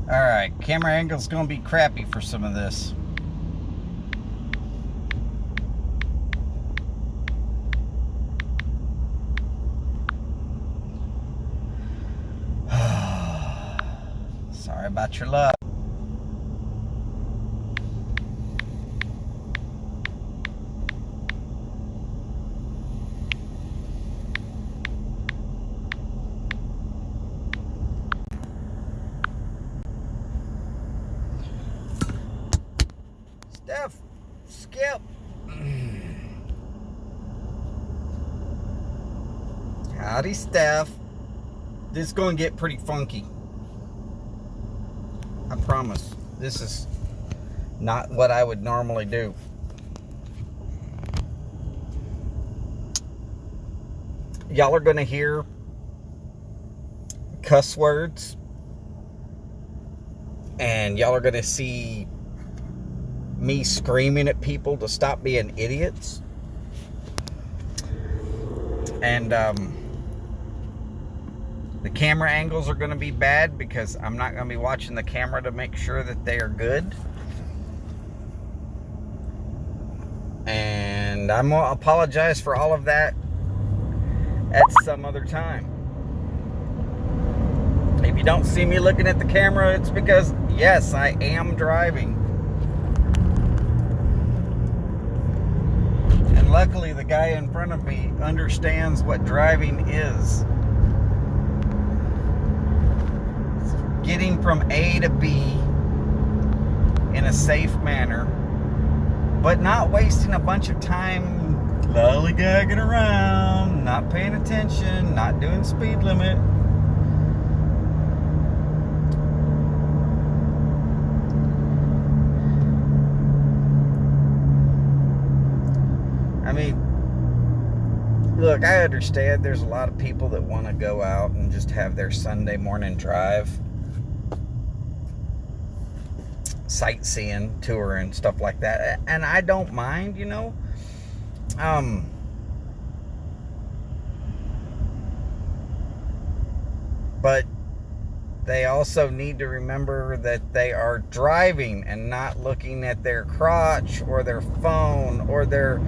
Alright, camera angle's gonna be crappy for some of this. Sorry about your luck. Steph, Skip. Howdy, Steph. This is going to get pretty funky. I promise. This is not what I would normally do. Y'all are going to hear cuss words. And y'all are going to see me screaming at people to stop being idiots. And the camera angles are going to be bad because I'm not going to be watching the camera to make sure that they are good. And I'm going to apologize for all of that at some other time. If you don't see me looking at the camera, it's because, yes, I am driving. And luckily, the guy in front of me understands what driving is. It's getting from A to B in a safe manner, but not wasting a bunch of time lollygagging around, not paying attention, not doing speed limit. I mean, look, I understand there's a lot of people that want to go out and just have their Sunday morning drive, sightseeing, tour, and stuff like that. And I don't mind, you know. But they also need to remember that they are driving and not looking at their crotch or their phone or their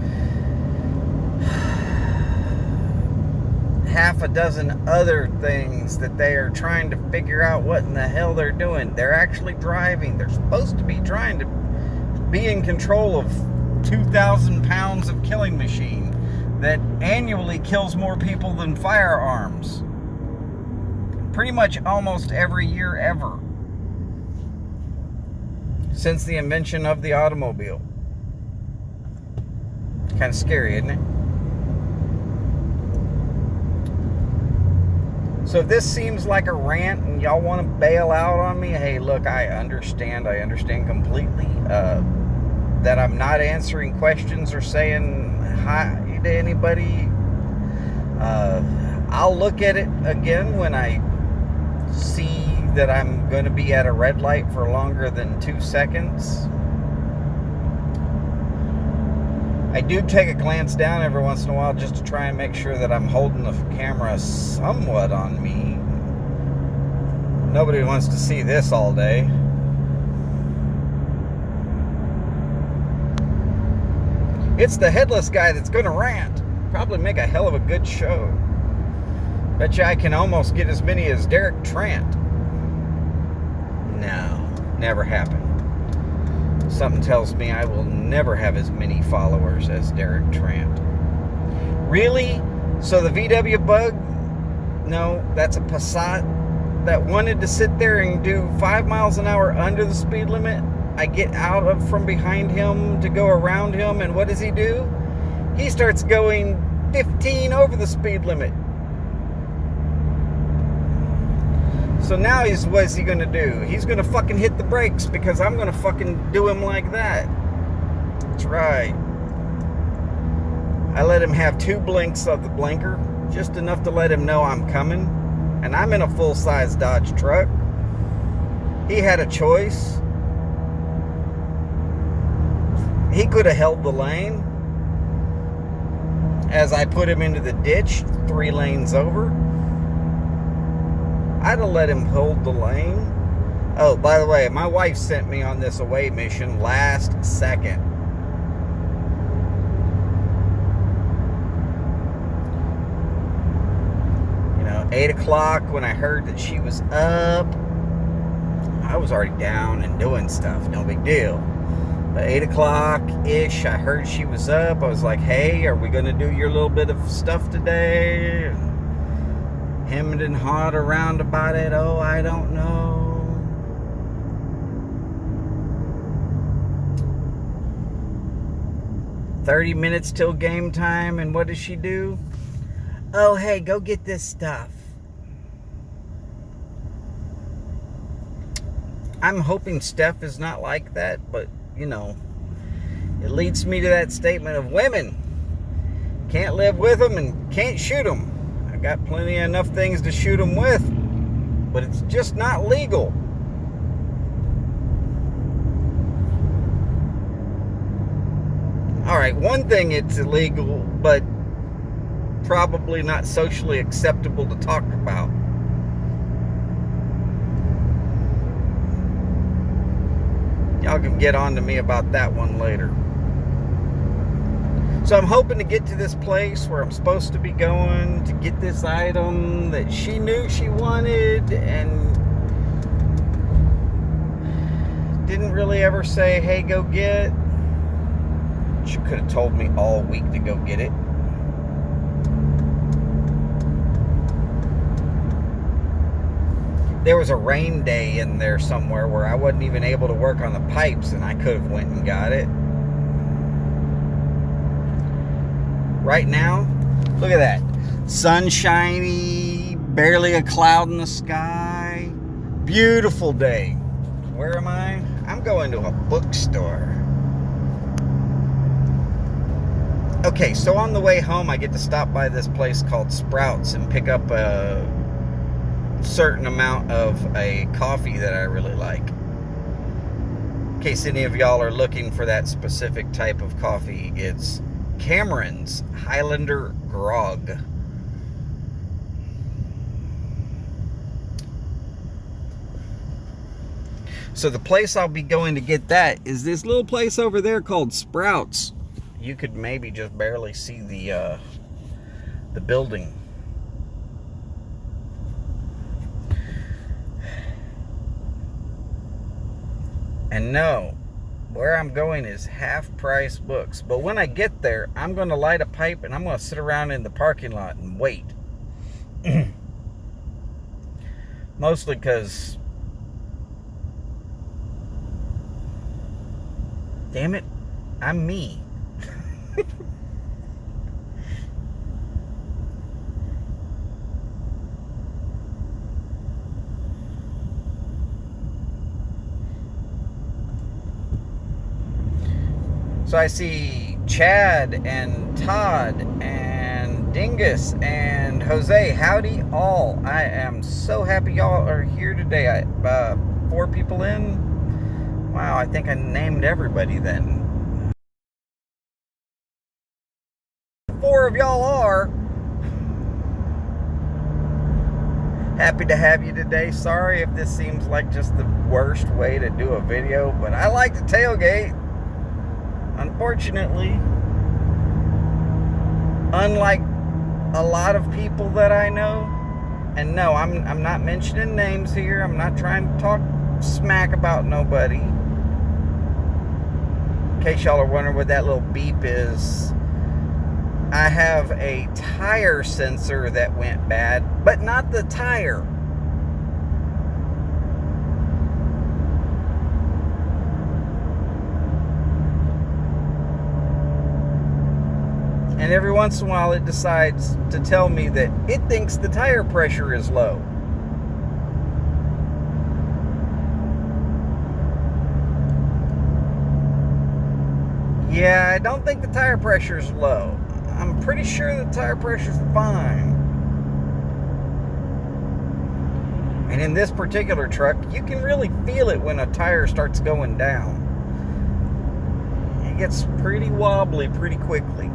half a dozen other things that they are trying to figure out what in the hell they're doing. They're actually driving. They're supposed to be trying to be in control of 2,000 pounds of killing machine that annually kills more people than firearms. Pretty much almost every year ever. Since the invention of the automobile. Kind of scary, isn't it? So if this seems like a rant and y'all want to bail out on me, hey, look, I understand completely that I'm not answering questions or saying hi to anybody. I'll look at it again when I see that I'm going to be at a red light for longer than 2 seconds. I do take a glance down every once in a while just to try and make sure that I'm holding the camera somewhat on me. Nobody wants to see this all day. It's the headless guy that's going to rant. Probably make a hell of a good show. Bet you I can almost get as many as Derek Trant. No, never happened. Something tells me I will never have as many followers as Derek Trant. Really? So the VW Bug? No, that's a Passat that wanted to sit there and do 5 miles an hour under the speed limit. I get out of from behind him to go around him, and what does he do? He starts going 15 over the speed limit. So now what is he going to do? He's going to fucking hit the brakes because I'm going to fucking do him like that. That's right. I let him have 2 blinks of the blinker, just enough to let him know I'm coming. And I'm in a full-size Dodge truck. He had a choice. He could have held the lane as I put him into the ditch 3 lanes over. I'd have let him hold the lane. Oh, by the way, my wife sent me on this away mission last second. 8 o'clock when I heard that she was up, I was already down and doing stuff. No big deal. But 8 o'clock-ish, I heard she was up. I was like, hey, are we going to do your little bit of stuff today? And hemmed and hawed around about it. Oh, I don't know. "30 minutes till game time," and what does she do? Oh, hey, go get this stuff. I'm hoping Steph is not like that, but, it leads me to that statement of women. Can't live with them and can't shoot them. I got plenty enough things to shoot them with, but it's just not legal. All right, one thing it's illegal, but probably not socially acceptable to talk about. Y'all can get on to me about that one later. So I'm hoping to get to this place where I'm supposed to be going to get this item that she knew she wanted and didn't really ever say, hey, go get. She could have told me all week to go get it. There was a rain day in there somewhere where I wasn't even able to work on the pipes, and I could have went and got it. Right now, look at that. Sunshiny, barely a cloud in the sky. Beautiful day. Where am I? I'm going to a bookstore. Okay, so on the way home, I get to stop by this place called Sprouts and pick up a certain amount of a coffee that I really like. In case any of y'all are looking for that specific type of coffee, it's Cameron's Highlander Grog. So the place I'll be going to get that is this little place over there called Sprouts. You could maybe just barely see the building. And no, where I'm going is half-price books. But when I get there, I'm going to light a pipe and I'm going to sit around in the parking lot and wait. Mostly because, damn it, I'm me. So I see Chad and Todd and Dingus and Jose. Howdy all. I am so happy y'all are here today. 4 people in. Wow, I think I named everybody then. 4 of y'all are. Happy to have you today. Sorry if this seems like just the worst way to do a video, but I like to tailgate. Unfortunately, unlike a lot of people that I know, and no, I'm not mentioning names here. I'm not trying to talk smack about nobody. In case y'all are wondering what that little beep is, I have a tire sensor that went bad, but not the tire. And every once in a while it decides to tell me that it thinks the tire pressure is low. Yeah, I don't think the tire pressure is low. I'm pretty sure the tire pressure is fine. And in this particular truck, you can really feel it when a tire starts going down. It gets pretty wobbly pretty quickly.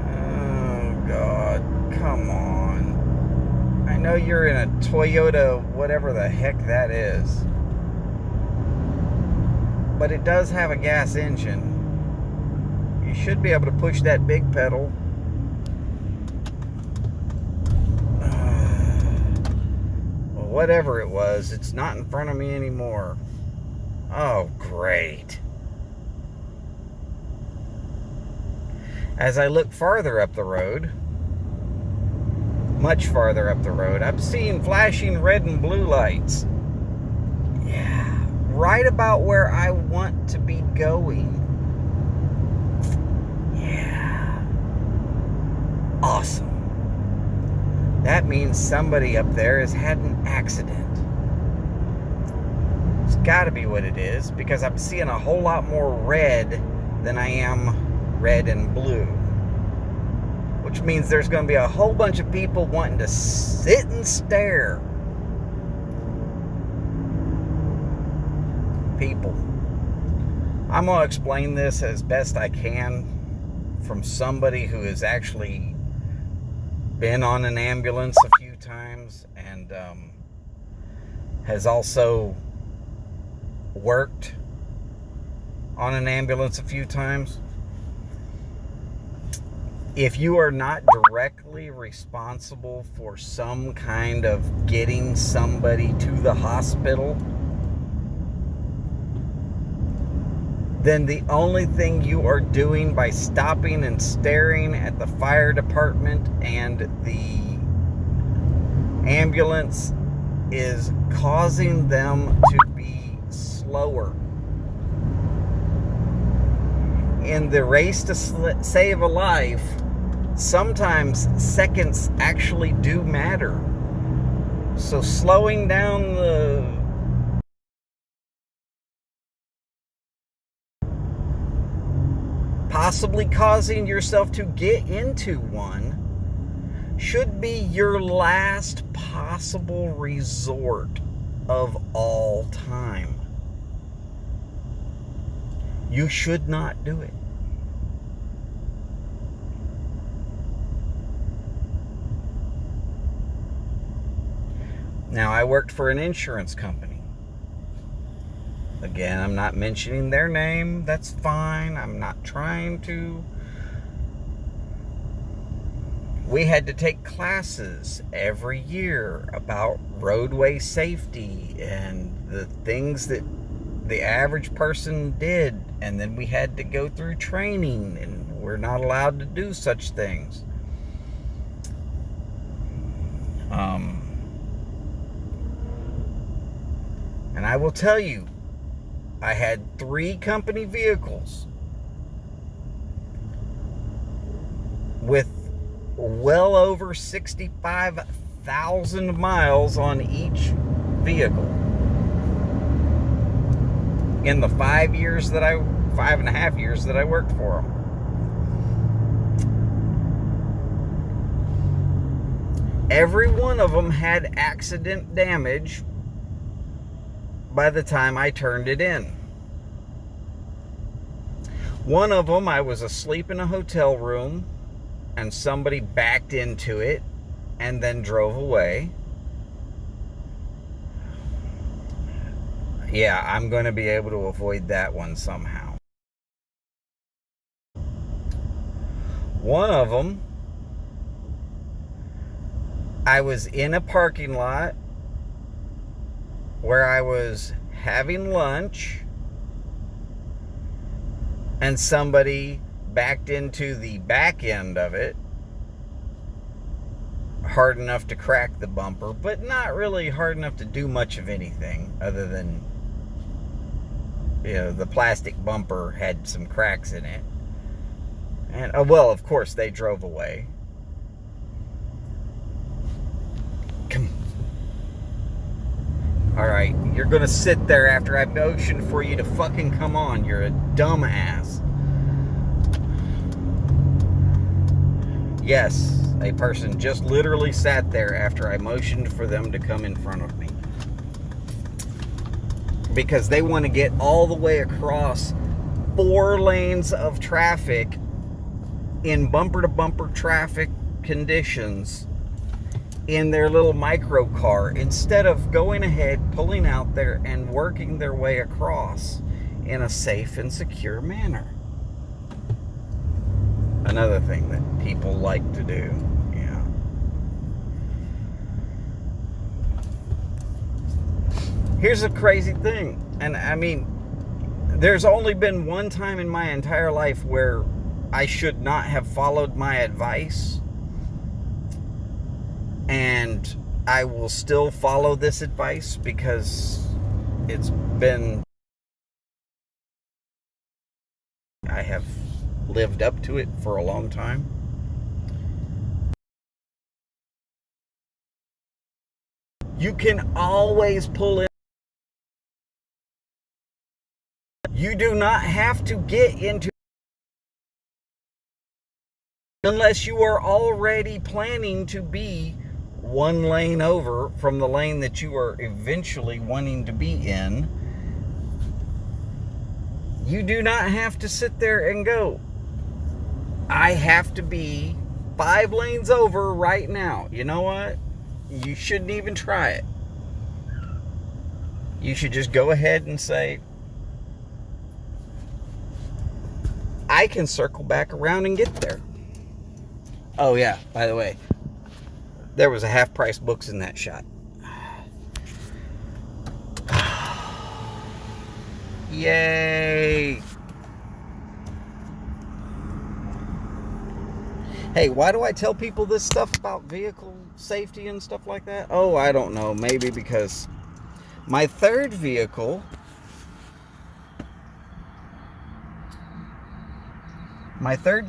Oh, God. know you're in a Toyota, whatever the heck that is. But it does have a gas engine. You should be able to push that big pedal. Well, whatever it was, it's not in front of me anymore. Oh, great. As I look farther up the road, much farther up the road, I'm seeing flashing red and blue lights. Yeah, right about where I want to be going. Yeah. Awesome. That means somebody up there has had an accident. It's got to be what it is, because I'm seeing a whole lot more red than I am red and blue. Which means there's going to be a whole bunch of people wanting to sit and stare. People. I'm going to explain this as best I can from somebody who has actually been on an ambulance a few times and has also worked on an ambulance a few times. If you are not directly responsible for some kind of getting somebody to the hospital, then the only thing you are doing by stopping and staring at the fire department and the ambulance is causing them to be slower. In the race to save a life, sometimes seconds actually do matter. So slowing down possibly causing yourself to get into one should be your last possible resort of all time. You should not do it. Now, I worked for an insurance company. Again, I'm not mentioning their name. That's fine. I'm not trying to. We had to take classes every year about roadway safety and the things that the average person did. And then we had to go through training, and we're not allowed to do such things. And I will tell you, I had 3 company vehicles with well over 65,000 miles on each vehicle in the 5.5 years that I worked for them. Every one of them had accident damage by the time I turned it in. One of them, I was asleep in a hotel room and somebody backed into it and then drove away. Yeah, I'm going to be able to avoid that one somehow. One of them, I was in a parking lot where I was having lunch and somebody backed into the back end of it hard enough to crack the bumper, but not really hard enough to do much of anything other than, you know, the plastic bumper had some cracks in it. And, well, of course, they drove away. Come. Alright, you're gonna sit there after I motioned for you to fucking come on. You're a dumbass. Yes, a person just literally sat there after I motioned for them to come in front of me. Because they want to get all the way across 4 lanes of traffic in bumper-to-bumper traffic conditions in their little micro car instead of going ahead, pulling out there, and working their way across in a safe and secure manner. Another thing that people like to do. Yeah. Here's a crazy thing. And I mean, there's only been one time in my entire life where I should not have followed my advice. And I will still follow this advice because I have lived up to it for a long time. You can always pull in. You do not have to get into unless you are already planning to be one lane over from the lane that you are eventually wanting to be in. You do not have to sit there and go, I have to be 5 lanes over right now. You know what? You shouldn't even try it. You should just go ahead and say, I can circle back around and get there. Oh yeah, by the way, there was a half-price books in that shot. Yay! Hey, why do I tell people this stuff about vehicle safety and stuff like that? Oh, I don't know. Maybe because my third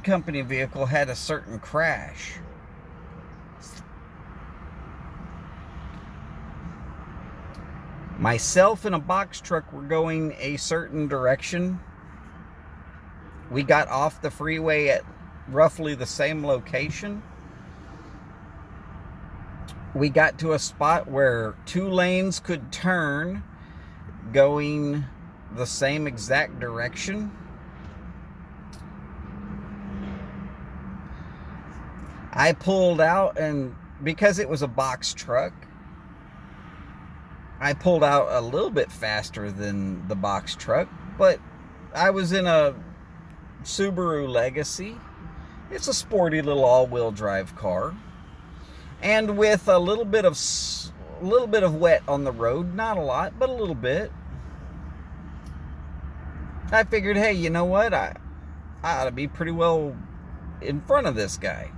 company vehicle had a certain crash. Myself and a box truck were going a certain direction. We got off the freeway at roughly the same location. We got to a spot where 2 lanes could turn going the same exact direction. I pulled out, and because it was a box truck, I pulled out a little bit faster than the box truck, but I was in a Subaru Legacy. It's a sporty little all-wheel drive car, and with a little bit of wet on the road, not a lot, but a little bit. I figured, hey, you know what? I ought to be pretty well in front of this guy.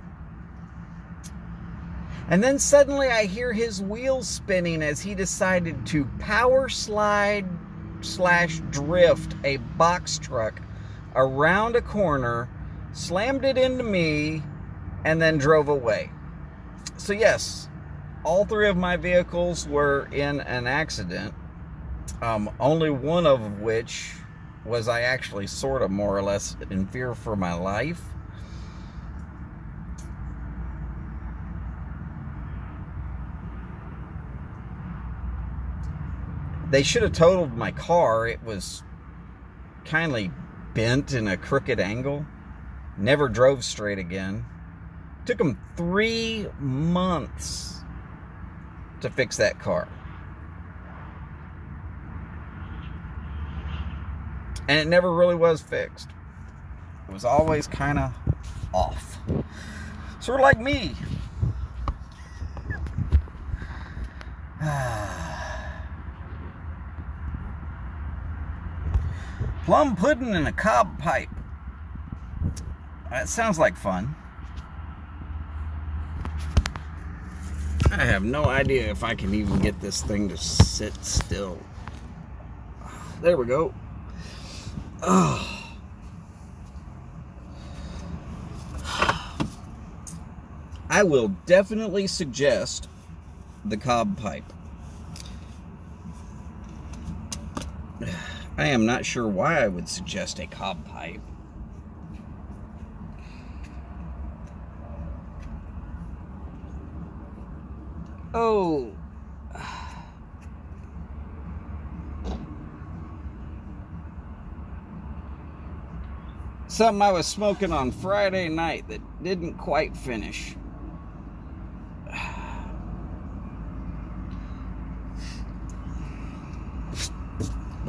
And then suddenly I hear his wheels spinning as he decided to power slide / drift a box truck around a corner, slammed it into me, and then drove away. So yes, all 3 of my vehicles were in an accident. Only one of which was I actually sort of more or less in fear for my life. They should have totaled my car. It was kindly bent in a crooked angle. Never drove straight again. Took them 3 months to fix that car. And it never really was fixed. It was always kind of off. Sort of like me. Plum pudding and a cob pipe. That sounds like fun. I have no idea if I can even get this thing to sit still. There we go. Oh. I will definitely suggest the cob pipe. I am not sure why I would suggest a cob pipe. Oh. Something I was smoking on Friday night that didn't quite finish.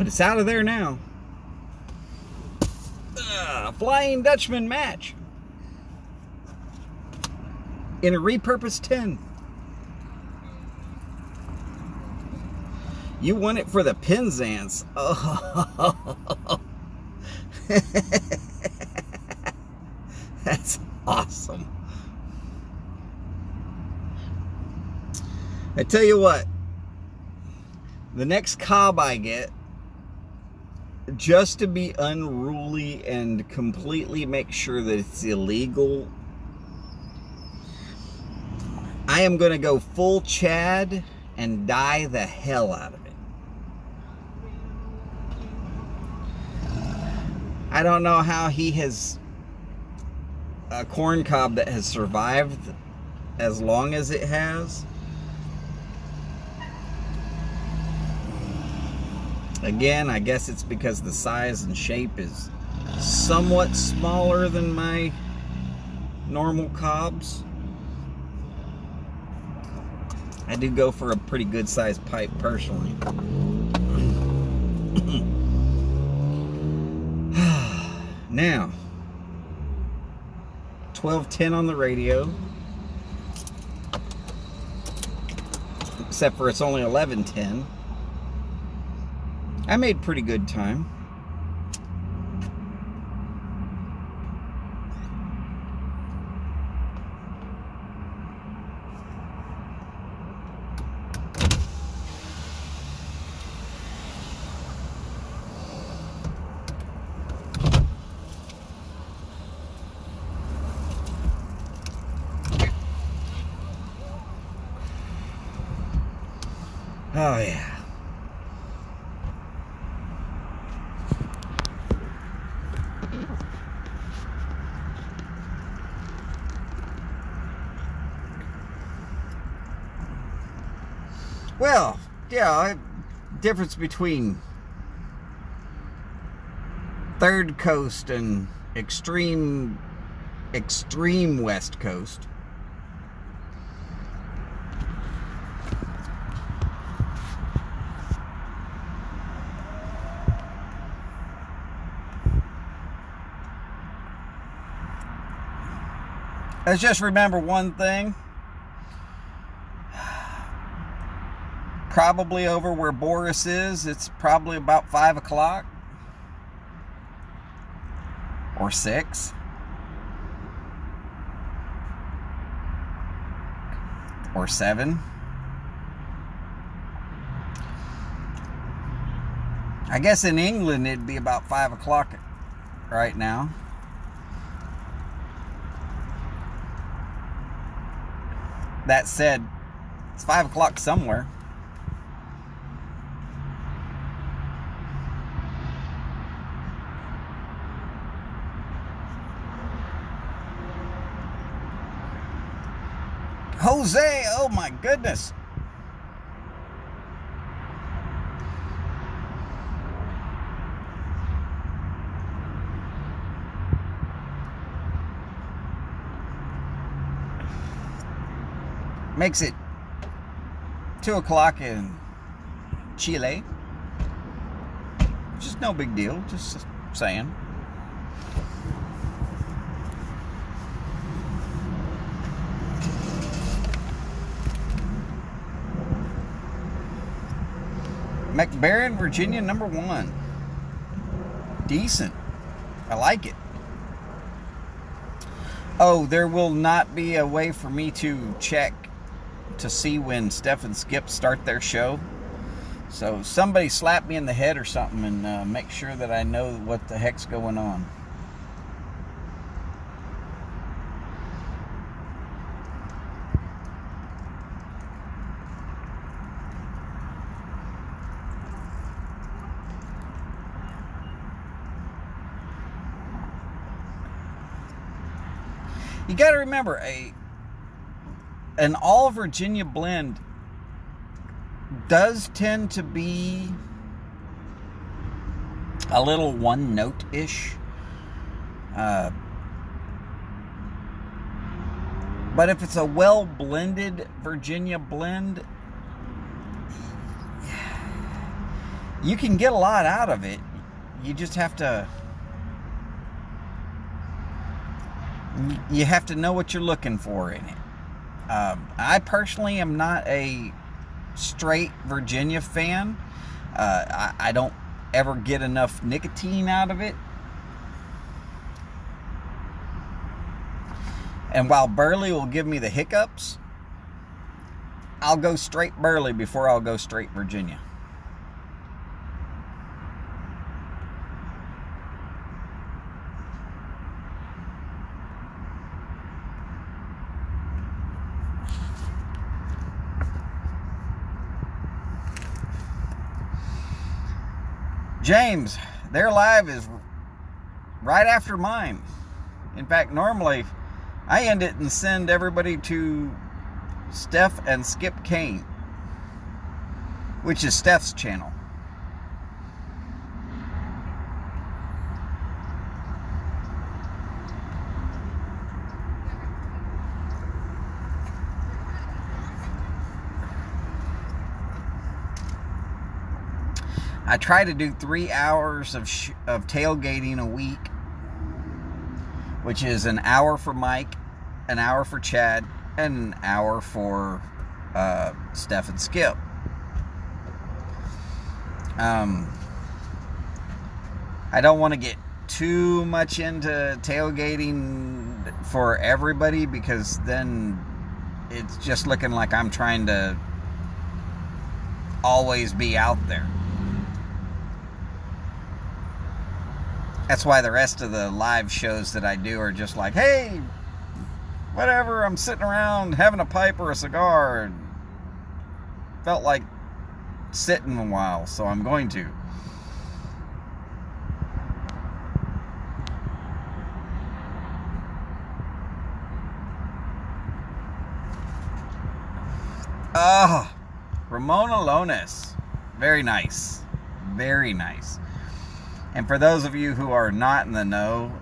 But it's out of there now. Flying Dutchman match. In a repurposed tin. You want it for the Penzance. Oh. That's awesome. I tell you what, the next cob I get, just to be unruly and completely make sure that it's illegal, I am going to go full Chad and dye the hell out of it. I don't know how he has a corn cob that has survived as long as it has. Again, I guess it's because the size and shape is somewhat smaller than my normal cobs. I do go for a pretty good sized pipe personally. Now, 1210 on the radio, except for it's only 1110. I made pretty good time. Oh yeah. Well, yeah, difference between Third Coast and extreme West Coast. Let's just remember one thing. Probably over where Boris is, it's probably about 5 o'clock. Or 6. Or 7. I guess in England it'd be about 5 o'clock right now. That said, it's 5 o'clock somewhere. Jose, oh my goodness. Makes it 2 o'clock in Chile. Just no big deal, just saying. McBaron, Virginia, #1. Decent. I like it. Oh, there will not be a way for me to check to see when Steph and Skip start their show. So somebody slap me in the head or something and make sure that I know what the heck's going on. You got to remember, an all Virginia blend does tend to be a little one note-ish. But if it's a well blended Virginia blend, You can get a lot out of it. You just have to know what you're looking for in it. I personally am not a straight Virginia fan. I don't ever get enough nicotine out of it. And while Burley will give me the hiccups, I'll go straight Burley before I'll go straight Virginia. James, their live is right after mine. In fact, normally I end it and send everybody to Steph and Skip Kane, which is Steph's channel. I try to do 3 hours of tailgating a week, which is an hour for Mike, an hour for Chad, and an hour for Steph and Skip. I don't want to get too much into tailgating for everybody, because then it's just looking like I'm trying to always be out there. That's why the rest of the live shows that I do are just like, hey, whatever, I'm sitting around having a pipe or a cigar, and felt like sitting a while, so I'm going to. Ah, Ramona Lones. Very nice. Very nice. And for those of you who are not in the know,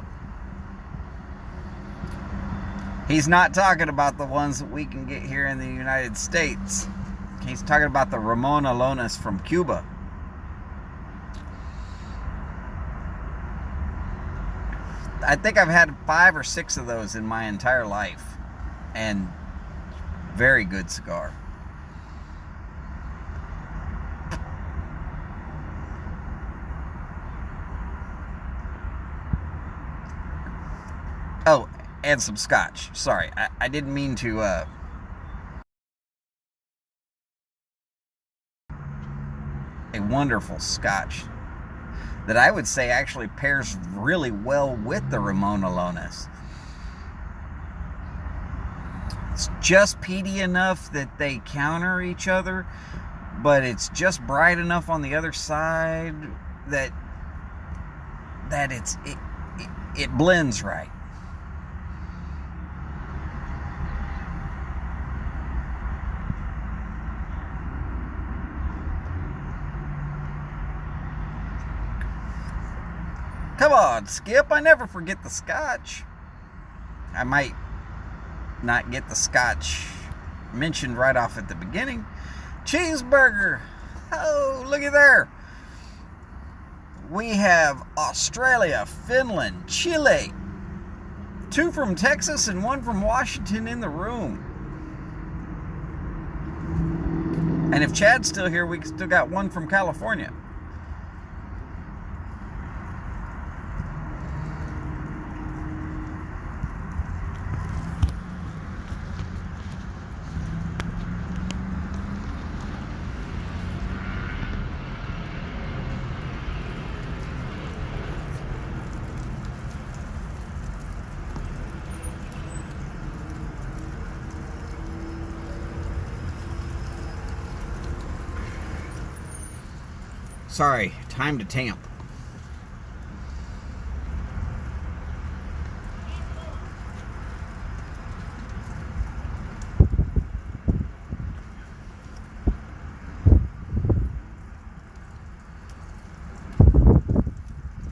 he's not talking about the ones that we can get here in the United States. He's talking about the Ramona Lones from Cuba. I think I've had 5 or 6 of those in my entire life. And very good cigar. Oh, and some scotch. Sorry, I didn't mean to... a wonderful scotch that I would say actually pairs really well with the Ramona Lones. It's just peaty enough that they counter each other, but it's just bright enough on the other side that it blends right. Come on, Skip. I never forget the scotch. I might not get the scotch mentioned right off at the beginning. Cheeseburger. Oh, looky there. We have Australia, Finland, Chile. 2 from Texas and 1 from Washington in the room. And if Chad's still here, we still got 1 from California. Sorry, time to tamp.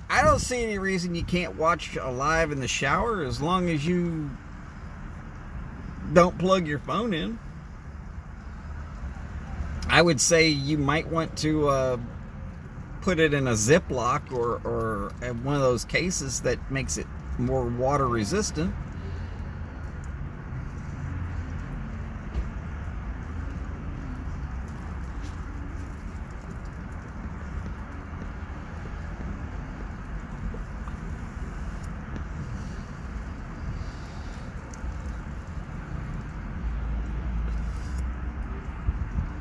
I don't see any reason you can't watch a live in the shower as long as you don't plug your phone in. I would say you might want to put it in a Ziploc or one of those cases that makes it more water resistant.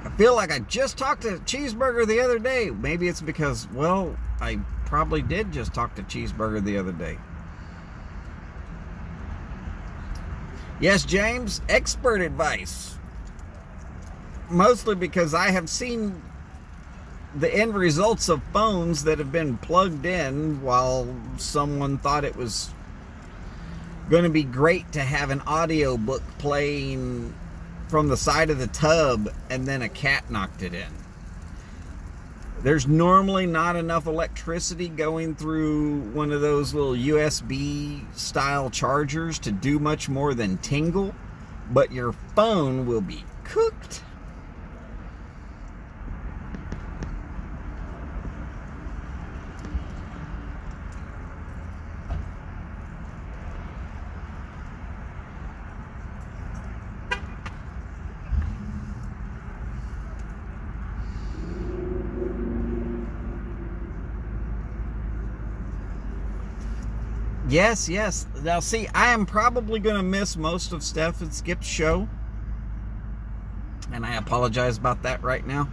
I feel like I just talked to Cheeseburger the other day. Maybe it's because, well, I probably did just talk to Cheeseburger the other day. Yes, James, expert advice. Mostly because I have seen the end results of phones that have been plugged in while someone thought it was going to be great to have an audiobook playing from the side of the tub, and then a cat knocked it in. There's normally not enough electricity going through one of those little USB style chargers to do much more than tingle, but your phone will be cooked. Yes, yes. Now, see, I am probably going to miss most of Steph and Skip's show. And I apologize about that right now.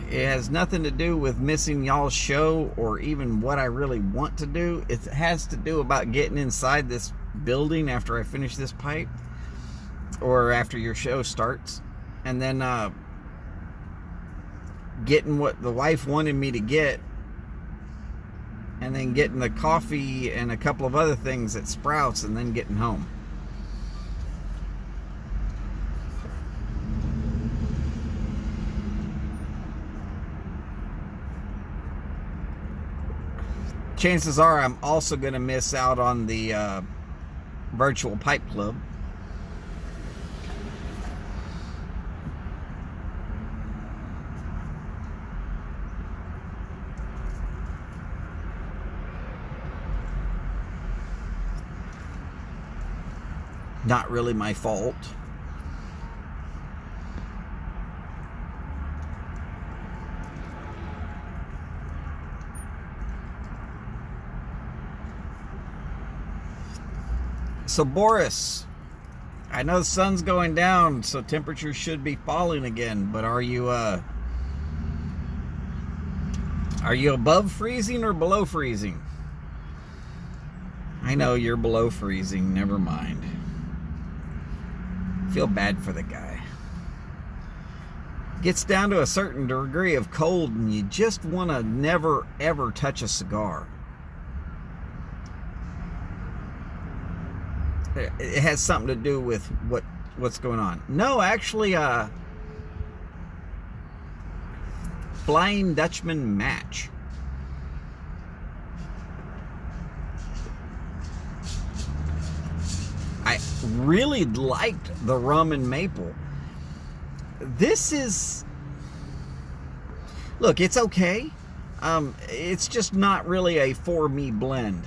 It has nothing to do with missing y'all's show or even what I really want to do. It has to do about getting inside this building after I finish this pipe. Or after your show starts. And then getting what the wife wanted me to get. And then getting the coffee and a couple of other things at Sprouts, and then getting home. Chances are I'm also going to miss out on the virtual pipe club. Not really my fault. So Boris, I know the sun's going down, so temperatures should be falling again, but are you above freezing or below freezing? I know you're below freezing, never mind. Feel bad for the guy. Gets down to a certain degree of cold and you just want to never ever touch a cigar. It has something to do with what's going on. No, actually, Flying Dutchman match. I really liked the rum and maple. This is, look, it's okay. It's just not really a for me blend.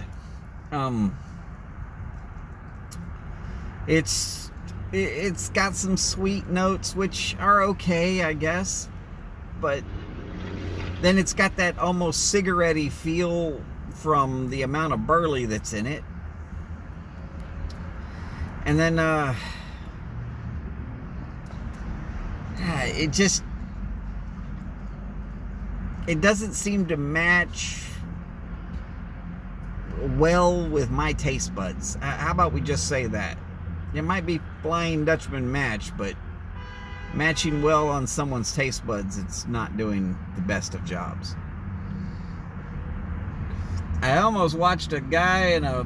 It's got some sweet notes which are okay, I guess, but then it's got that almost cigarette-y feel from the amount of burley that's in it. And then it doesn't seem to match well with my taste buds. How about we just say that? It might be Flying Dutchman match, but matching well on someone's taste buds, it's not doing the best of jobs. I almost watched a guy in a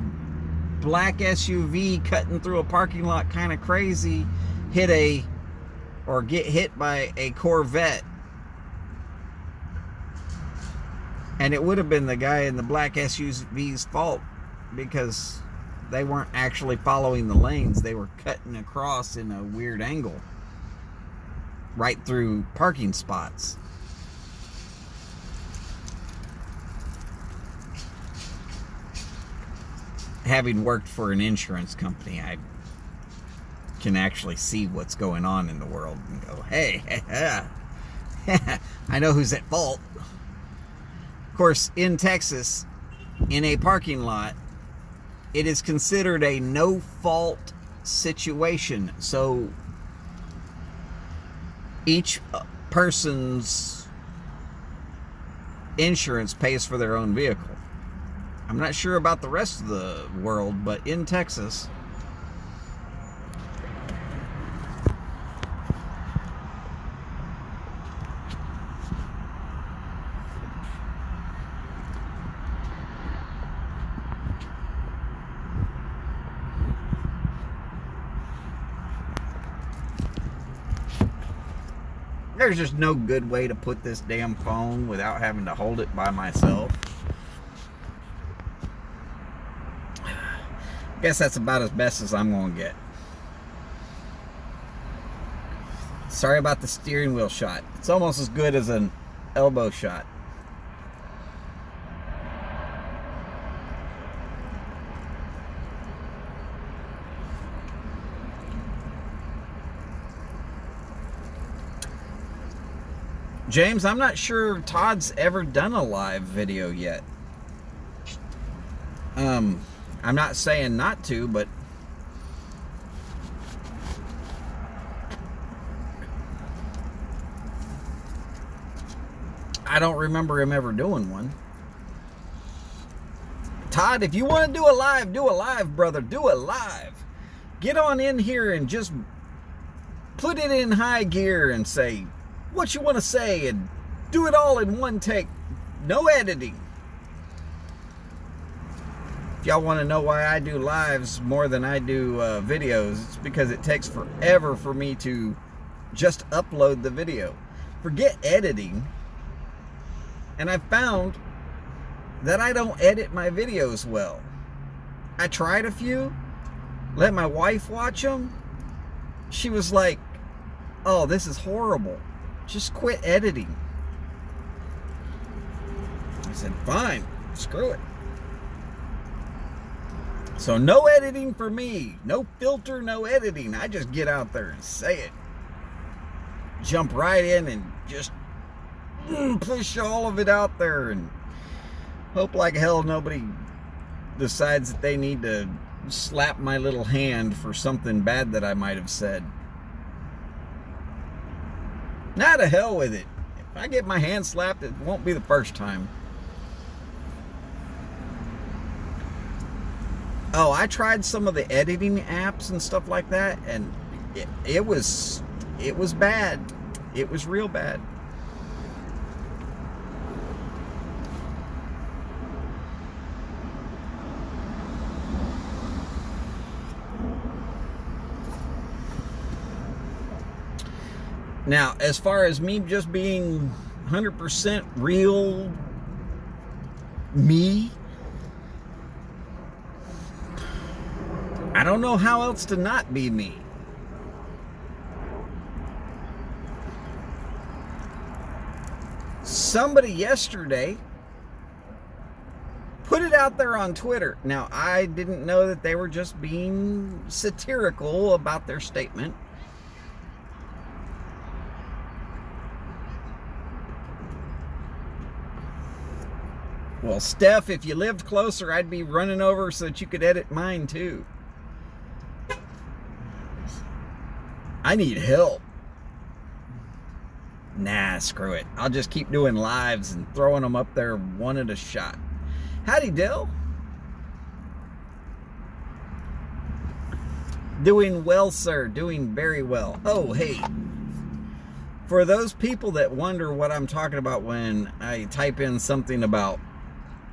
black SUV cutting through a parking lot kind of crazy get hit by a Corvette, and it would have been the guy in the black SUV's fault because they weren't actually following the lanes. They were cutting across in a weird angle right through parking spots. having worked for an insurance company, I can actually see what's going on in the world and go, hey, I know who's at fault. Of course, in Texas, in a parking lot, it is considered a no-fault situation. So each person's insurance pays for their own vehicle. I'm not sure about the rest of the world, but in Texas, there's just no good way to put this damn phone without having to hold it by myself. Guess that's about as best as I'm going to get. Sorry about the steering wheel shot. It's almost as good as an elbow shot. James, I'm not sure Todd's ever done a live video yet. I'm not saying not to, but I don't remember him ever doing one. Todd, if you want to do a live, brother. Do a live. Get on in here and just put it in high gear and say what you want to say and do it all in one take. No editing. If y'all want to know why I do lives more than I do videos, it's because it takes forever for me to just upload the video. Forget editing. And I've found that I don't edit my videos well. I tried a few, let my wife watch them. She was like, oh, this is horrible. Just quit editing. I said, fine, screw it. So no editing for me. No filter, no editing. I just get out there and say it. Jump right in and just push all of it out there and hope like hell nobody decides that they need to slap my little hand for something bad that I might have said. Now to hell with it. If I get my hand slapped, it won't be the first time. Oh, I tried some of the editing apps and stuff like that, and it was bad. It was real bad. Now, as far as me just being 100% real me, I don't know how else to not be me. Somebody yesterday put it out there on Twitter. Now, I didn't know that they were just being satirical about their statement. Well, Steph, if you lived closer, I'd be running over so that you could edit mine too. I need help. Nah, screw it. I'll just keep doing lives and throwing them up there one at a shot. Howdy, Dill. Doing well, sir. Doing very well. Oh, hey. For those people that wonder what I'm talking about when I type in something about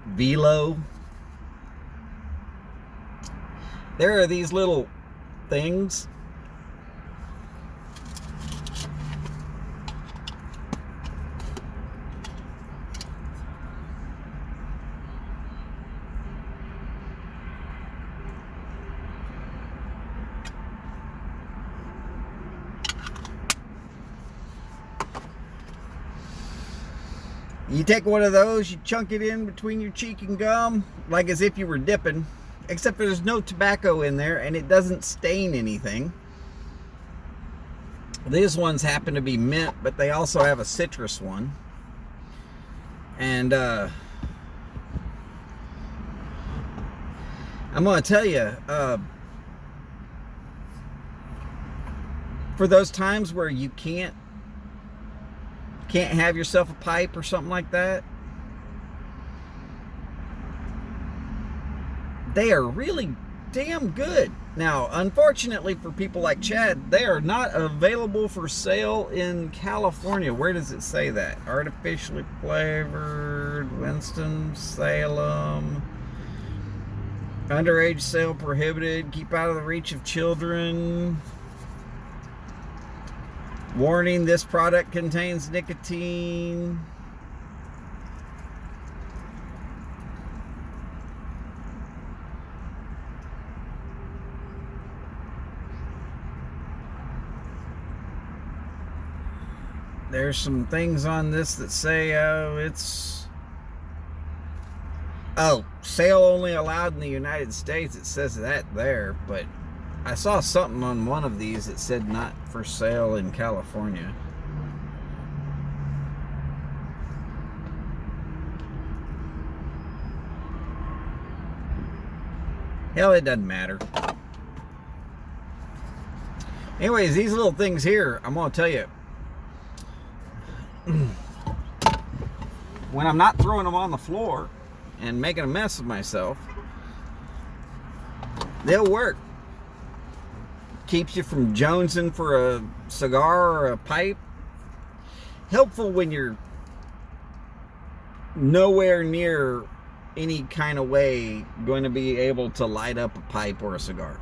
velo, there are these little things. You take one of those, you chunk it in between your cheek and gum, like as if you were dipping, except there's no tobacco in there and it doesn't stain anything. These ones happen to be mint, but they also have a citrus one. And I'm going to tell you, for those times where you can't have yourself a pipe or something like that, they are really damn good. Now, unfortunately for people like Chad, they are not available for sale in California. Where does it say that? Artificially flavored, Winston-Salem. Underage sale prohibited. Keep out of the reach of children. Warning, this product contains nicotine. There's some things on this that say, sale only allowed in the United States. It says that there, but I saw something on one of these that said not for sale in California. Hell, it doesn't matter. Anyways, these little things here, I'm going to tell you, when I'm not throwing them on the floor and making a mess of myself, they'll work. Keeps you from jonesing for a cigar or a pipe. Helpful when you're nowhere near any kind of way going to be able to light up a pipe or a cigar.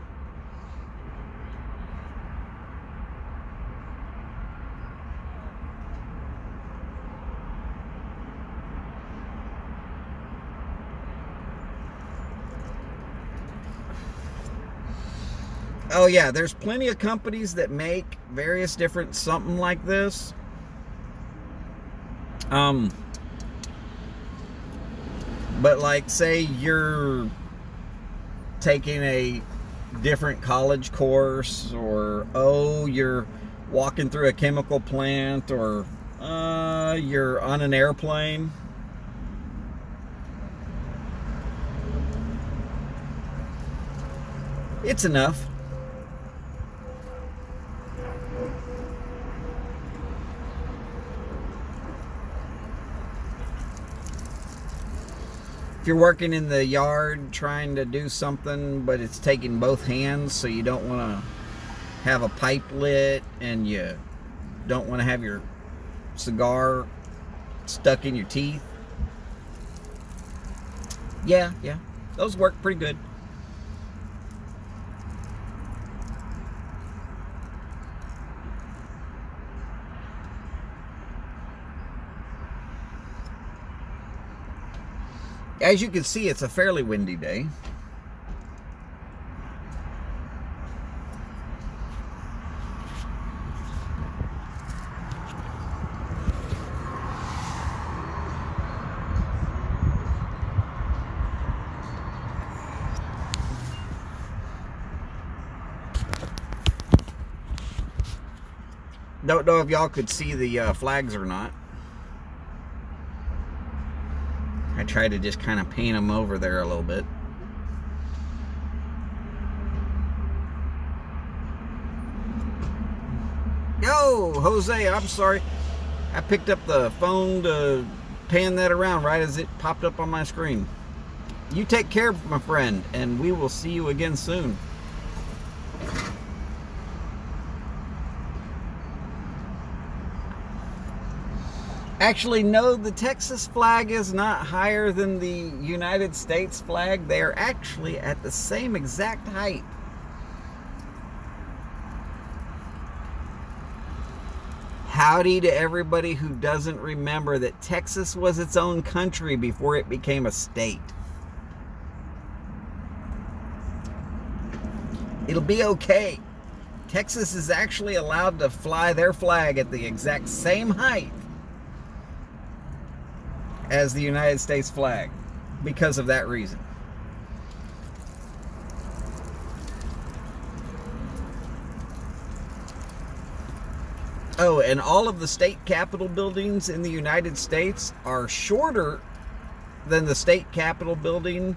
Oh yeah, there's plenty of companies that make various different something like this. But like, say you're taking a different college course, or you're walking through a chemical plant, or you're on an airplane. It's enough. If you're working in the yard trying to do something, but it's taking both hands, so you don't want to have a pipe lit and you don't want to have your cigar stuck in your teeth. Yeah, those work pretty good. As you can see, it's a fairly windy day. Don't know if y'all could see the flags or not. I tried to just kind of paint them over there a little bit. Yo, Jose, I'm sorry. I picked up the phone to pan that around right as it popped up on my screen. You take care, my friend, and we will see you again soon. Actually, no, the Texas flag is not higher than the United States flag. They are actually at the same exact height. Howdy to everybody who doesn't remember that Texas was its own country before it became a state. It'll be okay. Texas is actually allowed to fly their flag at the exact same height as the United States flag because of that reason. Oh, and all of the state capitol buildings in the United States are shorter than the state capitol building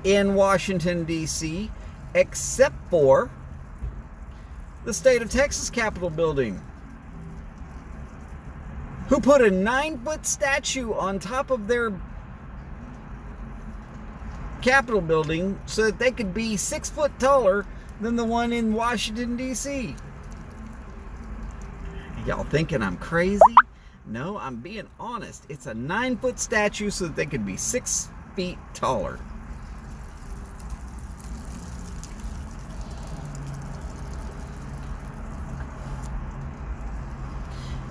in Washington, D.C., except for the state of Texas Capitol building, who put a 9-foot statue on top of their Capitol building so that they could be 6 foot taller than the one in Washington, D.C. Y'all thinking I'm crazy? No, I'm being honest. It's a 9-foot statue so that they could be 6 feet taller.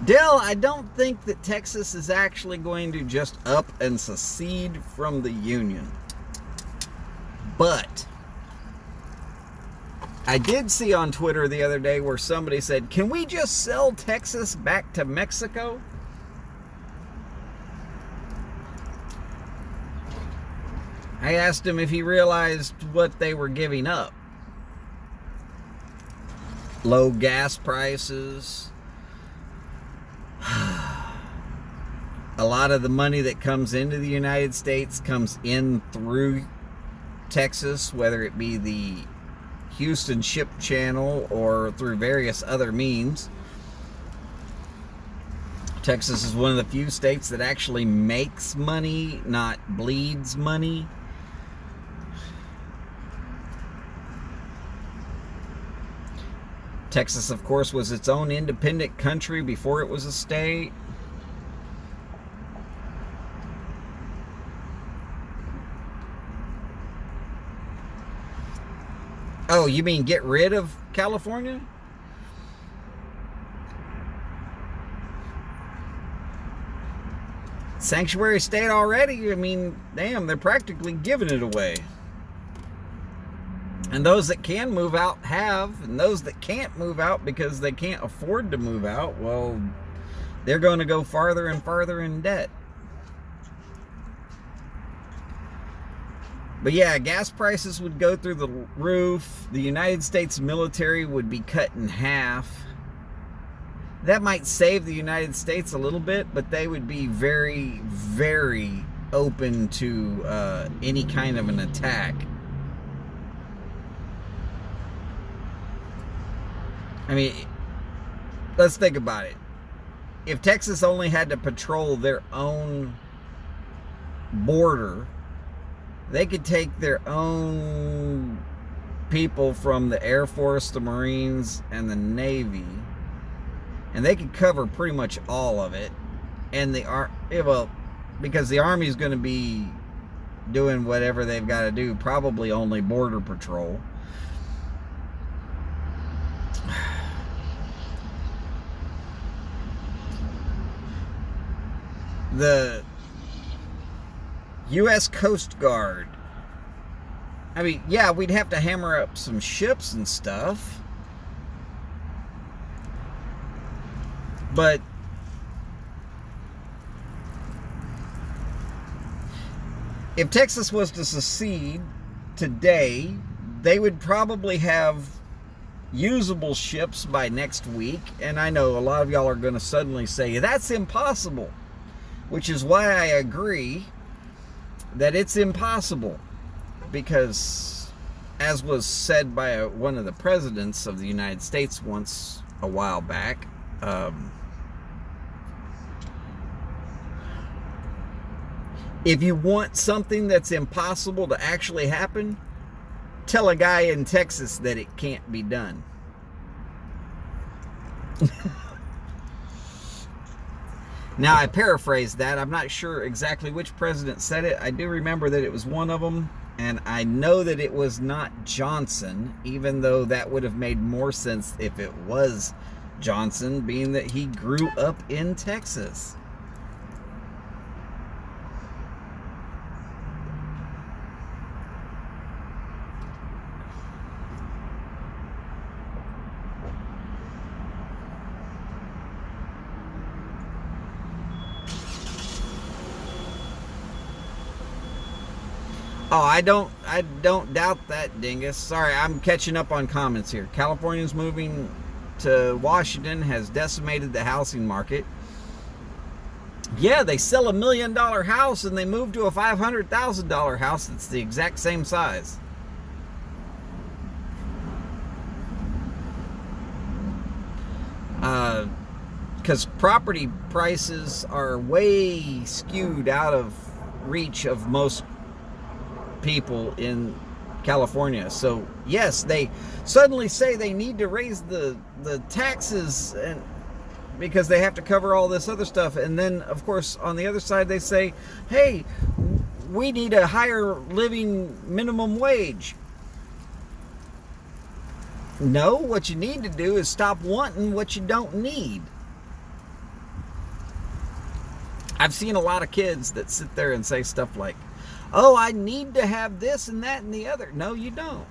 Dell, I don't think that Texas is actually going to just up and secede from the Union. But I did see on Twitter the other day where somebody said, can we just sell Texas back to Mexico? I asked him if he realized what they were giving up. Low gas prices. A lot of the money that comes into the United States comes in through Texas, whether it be the Houston Ship Channel or through various other means. Texas is one of the few states that actually makes money, not bleeds money. Texas, of course, was its own independent country before it was a state. Oh, you mean get rid of California? Sanctuary state already? I mean, damn, they're practically giving it away. And those that can move out have, and those that can't move out because they can't afford to move out, well, they're going to go farther and farther in debt. But yeah, gas prices would go through the roof. The United States military would be cut in half. That might save the United States a little bit, but they would be very, very open to any kind of an attack. I mean, let's think about it. If Texas only had to patrol their own border, they could take their own people from the Air Force, the Marines, and the Navy, and they could cover pretty much all of it. And because the Army is going to be doing whatever they've got to do, probably only border patrol. The U.S. Coast Guard. I mean, yeah, we'd have to hammer up some ships and stuff. But if Texas was to secede today, they would probably have usable ships by next week. And I know a lot of y'all are going to suddenly say, that's impossible. Which is why I agree that it's impossible. Because, as was said by one of the presidents of the United States once a while back, if you want something that's impossible to actually happen, tell a guy in Texas that it can't be done. Now, I paraphrased that. I'm not sure exactly which president said it. I do remember that it was one of them, and I know that it was not Johnson, even though that would have made more sense if it was Johnson, being that he grew up in Texas. Oh, I don't doubt that, dingus. Sorry, I'm catching up on comments here. Californians moving to Washington has decimated the housing market. Yeah, they sell $1 million house and they move to a $500,000 house that's the exact same size. Because property prices are way skewed out of reach of most people in California. So yes, they suddenly say they need to raise the taxes, and because they have to cover all this other stuff. And then of course on the other side they say, hey, we need a higher living minimum wage. No, what you need to do is stop wanting what you don't need. I've seen a lot of kids that sit there and say stuff like, oh, I need to have this and that and the other. No, you don't.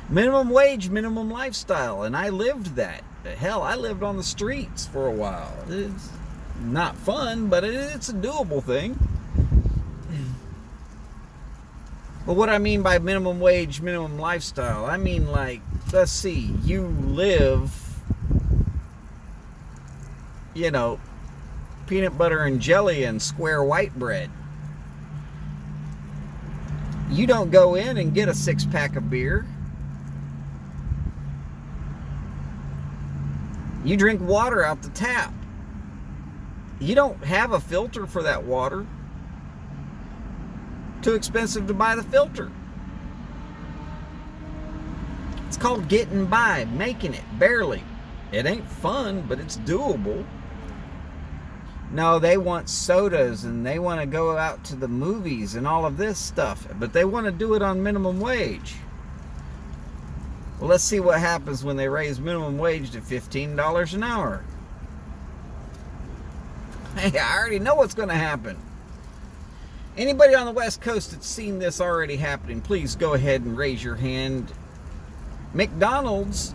Minimum wage, minimum lifestyle. And I lived that. Hell, I lived on the streets for a while. It's not fun, but it's a doable thing. But what I mean by minimum wage, minimum lifestyle, I mean like, let's see, you live, you know, peanut butter and jelly and square white bread. You don't go in and get a 6-pack of beer. You drink water out the tap. You don't have a filter for that water. Too expensive to buy the filter. It's called getting by, making it, barely. It ain't fun, but it's doable. No, they want sodas and they want to go out to the movies and all of this stuff, but they want to do it on minimum wage. Well, let's see what happens when they raise minimum wage to $15 an hour. Hey, I already know what's going to happen. Anybody on the West Coast that's seen this already happening, please go ahead and raise your hand. McDonald's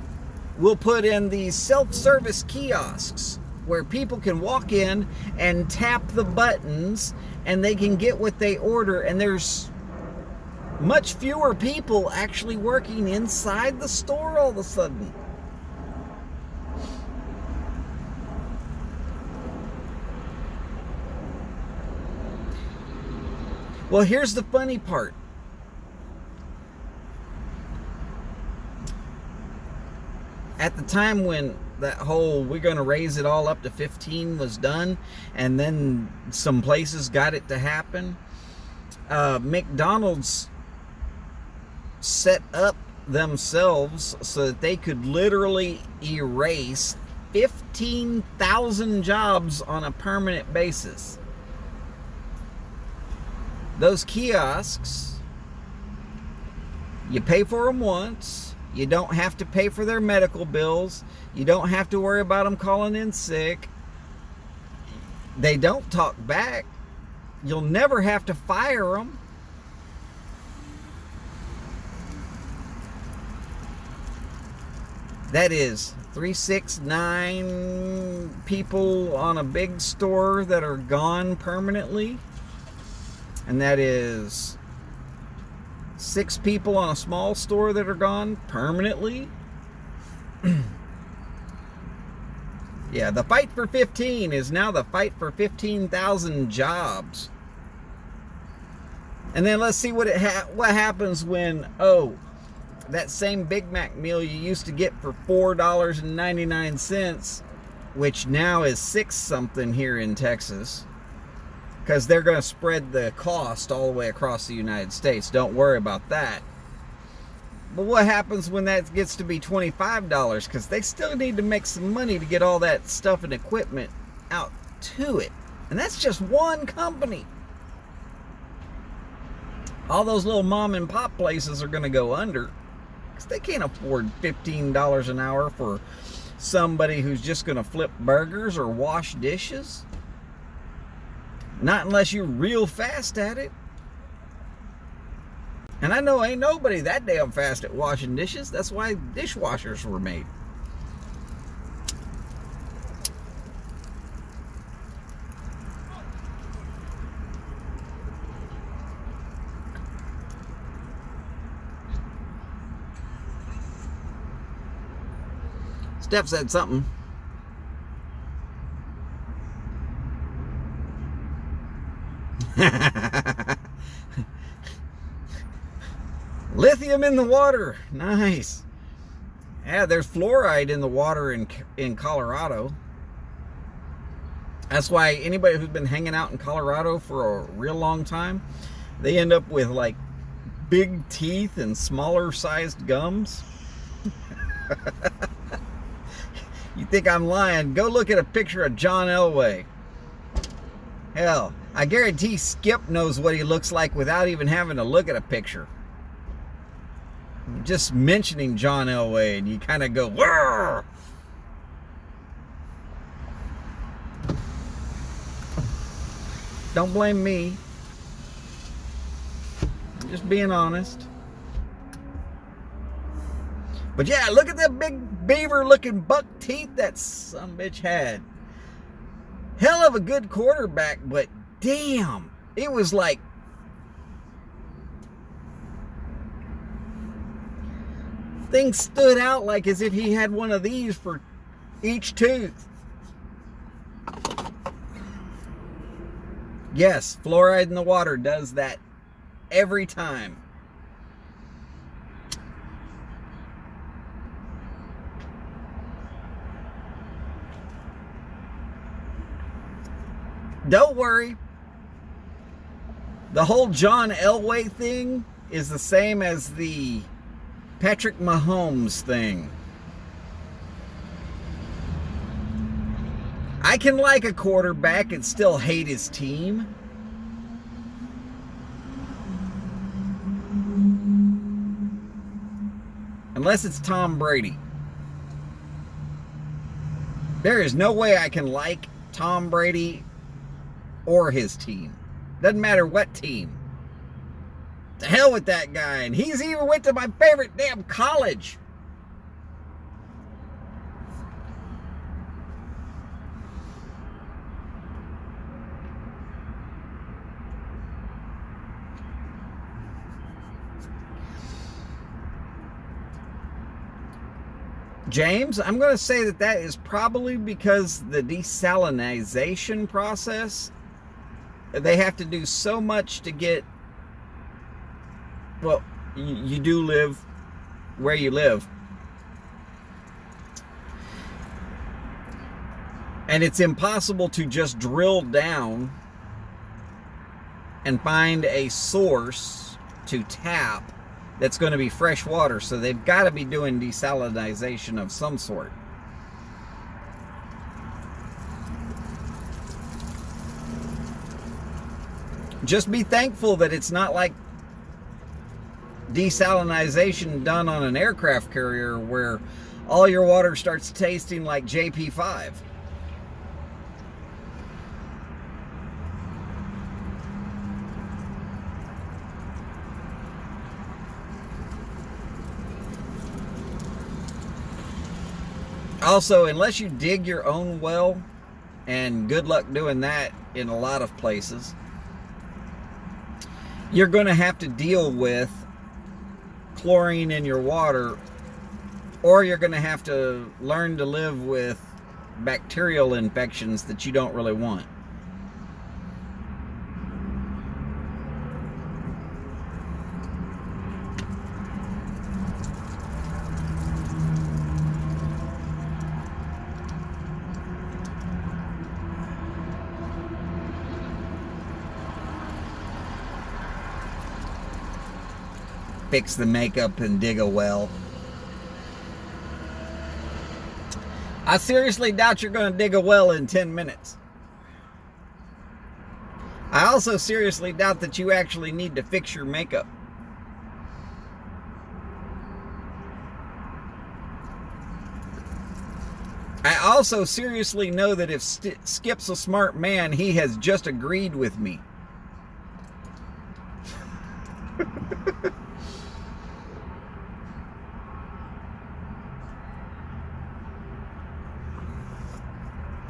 will put in these self-service kiosks where people can walk in and tap the buttons and they can get what they order, and there's much fewer people actually working inside the store all of a sudden. Well, here's the funny part. At the time when that whole we're going to raise it all up to 15 was done, and then some places got it to happen, McDonald's set up themselves so that they could literally erase 15,000 jobs on a permanent basis. Those kiosks, you pay for them once. You don't have to pay for their medical bills. You don't have to worry about them calling in sick. They don't talk back. You'll never have to fire them. That is 369 people on a big store that are gone permanently. And that is 6 people on a small store that are gone permanently. Yeah, the fight for 15 is now the fight for 15,000 jobs. And then let's see what happens when, that same Big Mac meal you used to get for $4.99, which now is 6 something here in Texas. Because they're going to spread the cost all the way across the United States. Don't worry about that. But what happens when that gets to be $25? Because they still need to make some money to get all that stuff and equipment out to it. And that's just one company. All those little mom and pop places are going to go under. Because they can't afford $15 an hour for somebody who's just going to flip burgers or wash dishes. Not unless you're real fast at it. And I know ain't nobody that damn fast at washing dishes. That's why dishwashers were made. Steph said something. Lithium in the water. Nice. Yeah, there's fluoride in the water in Colorado. That's why anybody who's been hanging out in Colorado for a real long time, they end up with like big teeth and smaller sized gums. You think I'm lying? Go look at a picture of John Elway. Hell, I guarantee Skip knows what he looks like without even having to look at a picture. Just mentioning John Elway and you kind of go, "Whirr!" Don't blame me. I'm just being honest. But yeah, look at that big beaver looking buck teeth that some bitch had. Hell of a good quarterback, but damn, it was like things stood out like as if he had one of these for each tooth. Yes, fluoride in the water does that every time. Don't worry. The whole John Elway thing is the same as the Patrick Mahomes thing. I can like a quarterback and still hate his team. Unless it's Tom Brady. There is no way I can like Tom Brady or his team. Doesn't matter what team. To hell with that guy. And he's even went to my favorite damn college. James, I'm going to say that that is probably because the desalinization process, they have to do so much to get, well, you do live where you live. And it's impossible to just drill down and find a source to tap that's going to be fresh water. So they've got to be doing desalinization of some sort. Just be thankful that it's not like desalinization done on an aircraft carrier where all your water starts tasting like JP5. Also, unless you dig your own well, and good luck doing that in a lot of places, you're going to have to deal with chlorine in your water, or you're going to have to learn to live with bacterial infections that you don't really want. Fix the makeup and dig a well. I seriously doubt you're going to dig a well in 10 minutes. I also seriously doubt that you actually need to fix your makeup. I also seriously know that if Skip's a smart man, he has just agreed with me.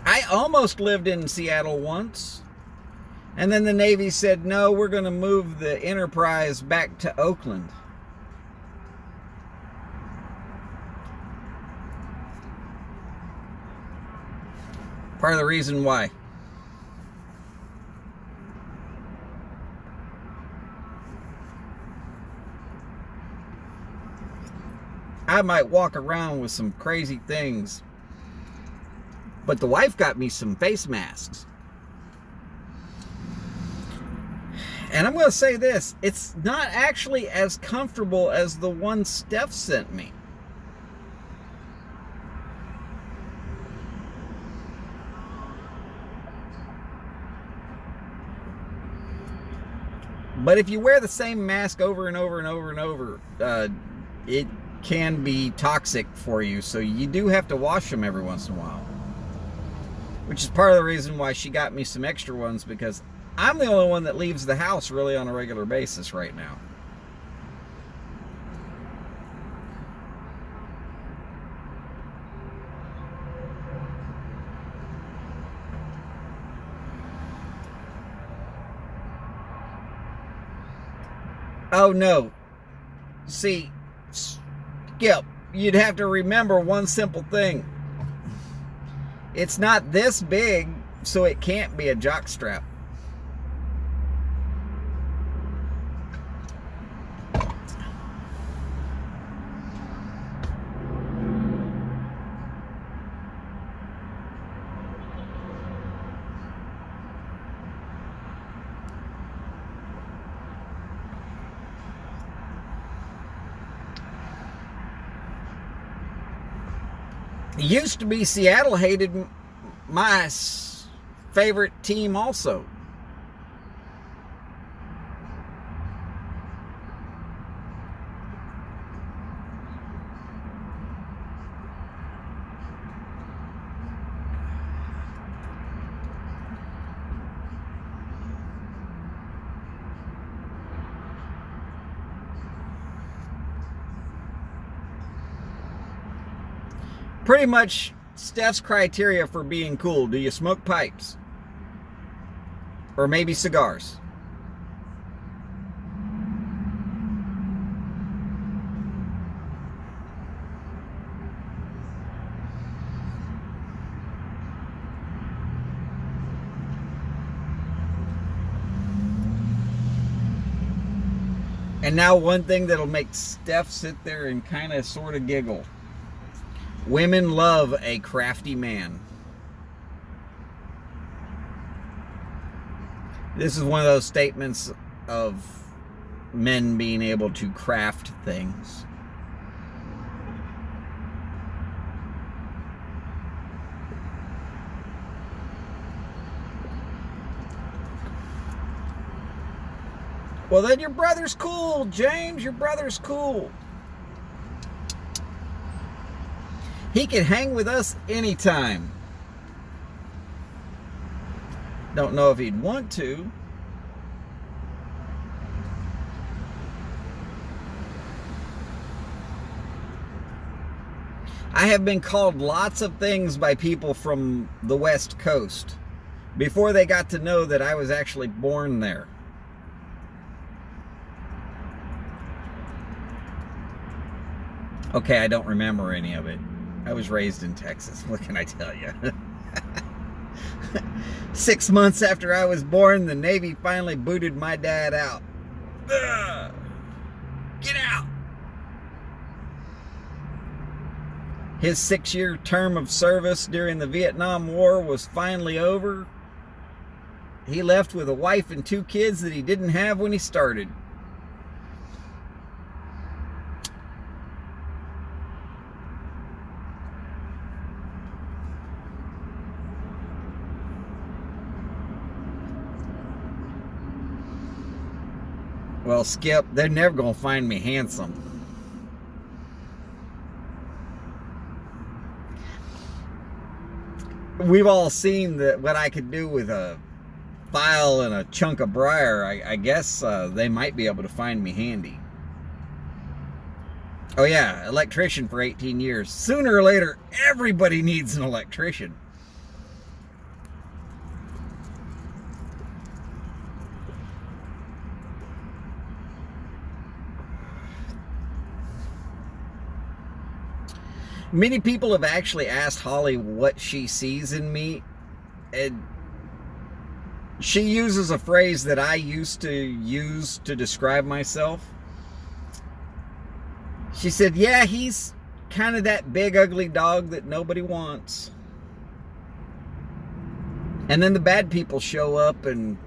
I almost lived in Seattle once, and then the Navy said, no, we're going to move the Enterprise back to Oakland. Part of the reason why. I might walk around with some crazy things, but the wife got me some face masks. And I'm going to say this, it's not actually as comfortable as the one Steph sent me. But if you wear the same mask over and over and over and over, it can be toxic for you. So you do have to wash them every once in a while. Which is part of the reason why she got me some extra ones, because I'm the only one that leaves the house really on a regular basis right now. Oh no. See, Skip, you'd have to remember one simple thing. It's not this big, so it can't be a jock strap. It used to be Seattle hated my favorite team also. Pretty much Steph's criteria for being cool. Do you smoke pipes? Or maybe cigars? And now one thing that'll make Steph sit there and kind of sort of giggle. Women love a crafty man. This is one of those statements of men being able to craft things. Well, then your brother's cool, James. Your brother's cool. He can hang with us anytime. Don't know if he'd want to. I have been called lots of things by people from the West Coast before they got to know that I was actually born there. Okay, I don't remember any of it. I was raised in Texas. What can I tell you? 6 months after I was born, the Navy finally booted my dad out. Ugh. Get out! His 6-year term of service during the Vietnam War was finally over. He left with a wife and 2 kids that he didn't have when he started. Well, Skip, they're never going to find me handsome. We've all seen what I could do with a file and a chunk of briar. I guess they might be able to find me handy. Oh yeah, electrician for 18 years. Sooner or later, everybody needs an electrician. Many people have actually asked Holly what she sees in me, And she uses a phrase that I used to use to describe myself. She said, yeah, he's kind of that big ugly dog that nobody wants. And then the bad people show up and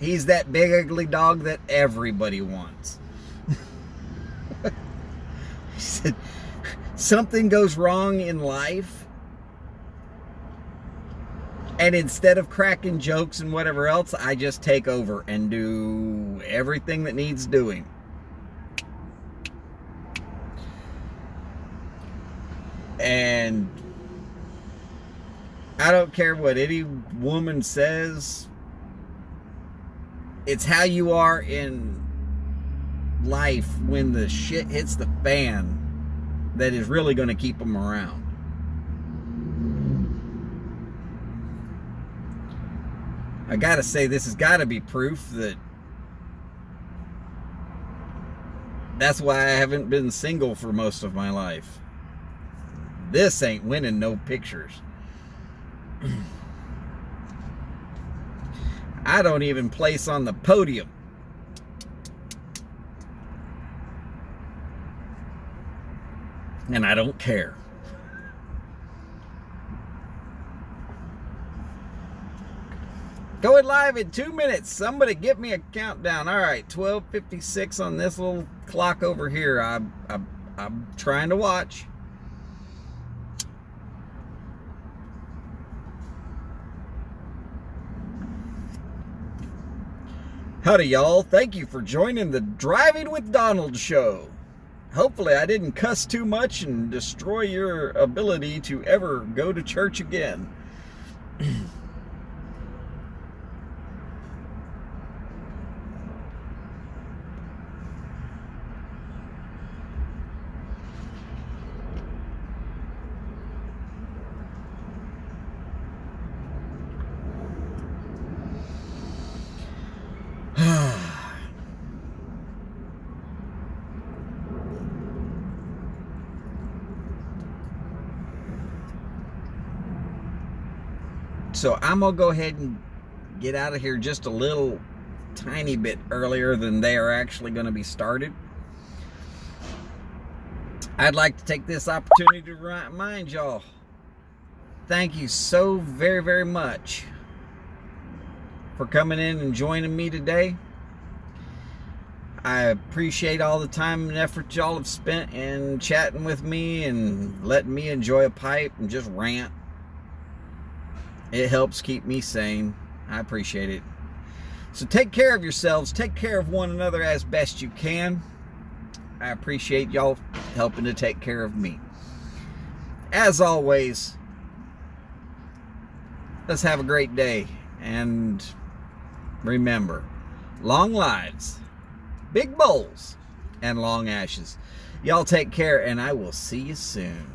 he's that big ugly dog that everybody wants. She said, something goes wrong in life, and instead of cracking jokes and whatever else, I just take over and do everything that needs doing. And I don't care what any woman says. It's how you are in life when the shit hits the fan that is really going to keep them around. I gotta say, this has got to be proof that that's why I haven't been single for most of my life. This ain't winning no pictures. I don't even place on the podium. And I don't care. Going live in 2 minutes. Somebody get me a countdown. All right, 12:56 on this little clock over here. I'm trying to watch. Howdy, y'all. Thank you for joining the Driving with Donald show. Hopefully I didn't cuss too much and destroy your ability to ever go to church again. So I'm going to go ahead and get out of here just a little tiny bit earlier than they are actually going to be started. I'd like to take this opportunity to remind y'all, thank you so very, very much for coming in and joining me today. I appreciate all the time and effort y'all have spent in chatting with me and letting me enjoy a pipe and just rant. It helps keep me sane. I appreciate it. So take care of yourselves. Take care of one another as best you can. I appreciate y'all helping to take care of me. As always, let's have a great day. And remember, long lives, big bowls, and long ashes. Y'all take care, and I will see you soon.